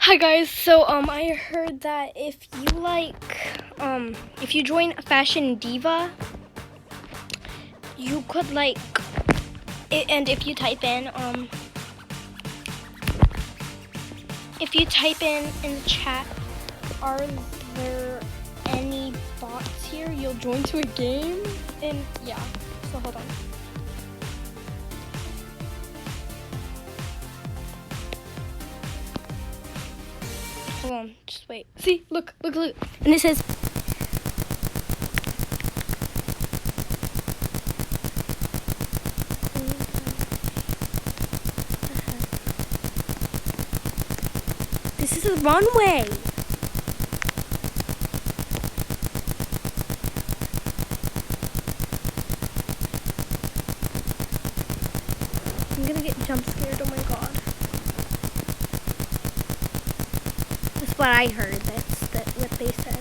Hi guys, so I heard that if you join Fashion Diva, you could and if you type in the chat, are there any bots here? You'll join to a game, and yeah. So hold on. Hold on, just wait. See, look, and it says. This is a runway. I'm gonna get jump scared, oh my god. That's what I heard, what they said.